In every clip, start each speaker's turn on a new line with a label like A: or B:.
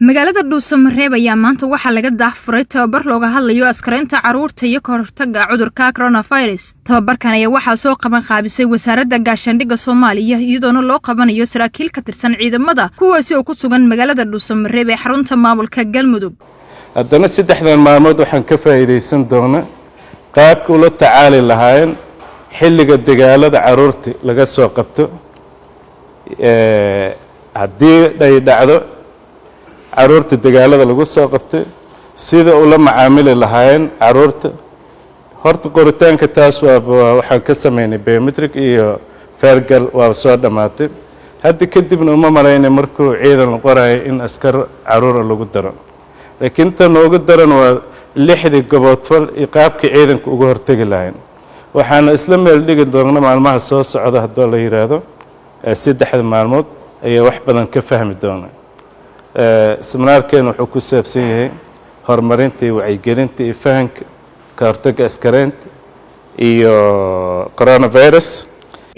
A: magaalada Dhuusamareeb ayaa maanta waxaa laga daahfuray tababar looga hadlayo askaraynta caruurta iyo ka hortagga cudurka coronavirus. Tababarkan ayaa waxaa soo qaban qaabisay wasaaradda gaashaandhigga Soomaaliya iyadoo loo qabanayo saraakiil ka tirsan ciidamada kuwaasi oo ku sugan magaalada Dhuusamareeb ee xarunta maamulka Galmudug.
B: haddana saddexdan maalmood waxaan ka faa'iideysan doonaa qaabka ula tacaali lahaayeen xilliga dagaalada caruurta laga soo qabto haddii ay dhacdo caruurta dagaalada lagu soo qabtay sida ula macaamili lahaayeen caruurta horta qoritaanka taas waxaan ka sameynay biometric iyo fargal waa soo dhamaatay hadda kadibna uma malaynay markuu ciidan qorayo in askar caruur lagu daro laakiin tan ugu daran waa lixdii goboodfal iyo qaabka ciidanka uga hortagi lahayn waxaana isla meel dhigi doonaa maalmaha soo socda haddii la yiraahdo saddexda maalmood ayaa wax badan ka fahmi doonaa seminaarkeen wuxuu ku saabsan yahay horumarinta iyo wacyigelinta iyo fahanka ka hortagga askaraynta iyo coronavirus.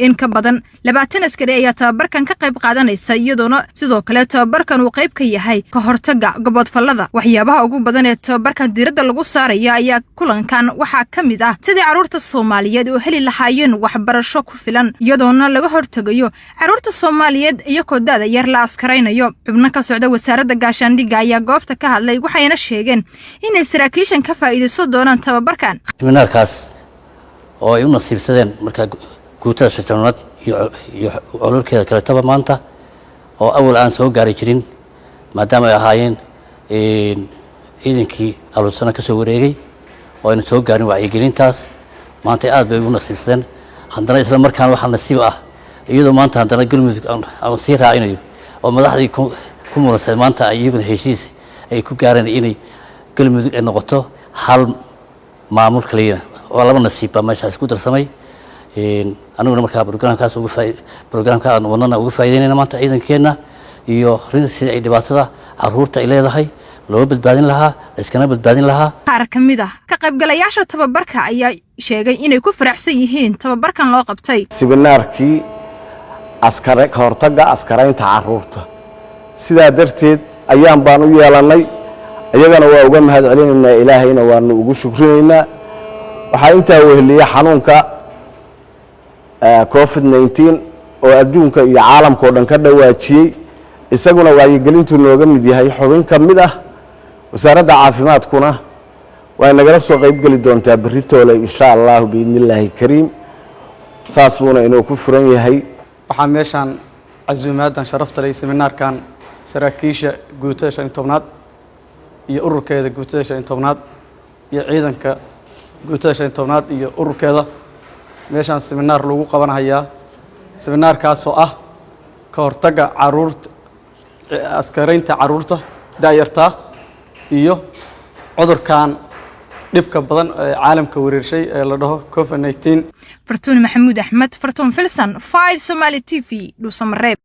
A: in ka badan 20 askari ayaa tababarkan ka qayb qaadanaysa iyadoo sidoo kale tababarkan uu qayb ka yahay ka hortagga gobodfalada. waxyaabaha ugu badan ee tababarkan diiradda lagu saarayo ayaa kulankan waxaa ka mid ah sidii caruurta Soomaaliyeed oo heli lahaayeen waxbarasho ku filan iyadoo laga hortagayo caruurta Soomaaliyeed iyo koodada yar la askaraynayo. xubno ka socda wasaaradda gaashaandhigga ayaa goobta ka hadlay waxayna sheegeen in saraakiishan ka faa'iideysan doonaan tababarkan.
C: seminaarkaas oo ay u nasiibsadeen marka guutada shaqaalaad iyo ololkeeda kala taba maanta oo awal aan soo gaari jirin maadaama ay ahaayeen ciidankii alusana ka soo wareegay oo ayna soo gaarin wacyigelintaas maanta aad bay u nasiibsadeen haddana isla markaan waxa nasiib ah iyadoo maanta haddana Galmudug aan sii raacinayo oo madaxdii ku muransan maanta iyaguna heshiis ay ku gaareen inay Galmudug ay noqoto hal maamul kaliya oo laba nasiib baa meeshaas ku darsamay aniguna markaa programka aan wadnana uga faa'iideynayna maanta ciidankeena iyo sida ay dhibaatada caruurta ay leedahay loo badbaadin lahaa iskana badbaadin lahaa.
A: qaar ka mid ah ka qaybgalayaasha tababarka ayaa sheegay inay ku faraxsan yihiin tababarkan loo qabtay.
D: seminaarkii ka hortagga askaraynta caruurta sidaa darteed ayaan baan u yeelanay ayagana waa uga mahadcelinaynaa ilaahayna waanu ugu shukrinaynaa. waxaa intaa weheliyay xanuunka COVID-19 oo adduunka iyo caalamka oo dhan ka dhawaajiyay isaguna wacyigelintu nooga mid yahay xubin ka mid ah wasaaradda caafimaadkuna way nagala soo qayb gali doontaa beritoole insha Allah biidnillaahi kariim saasuuna inuu ku furan yahay.
E: waxaa meeshan casuumaadan sharafta leh seminaarkan saraakiisha guutada 15aad iyo ururkeeda guutada 15aad iyo ciidanka guutada 15aad iyo ururkeeda meeshan seminar lagu qabanayaa seminaarkaas oo ah ka hortagga caruurta askaraynta caruurta daayarta iyo cudurkan dhibka badan ee caalamka wareershay ee la dhaho COVID-19.
A: Fartuun Maxamuud Axmed, Fartuun Filsan, 5 Somali TV, Dhuusamareeb.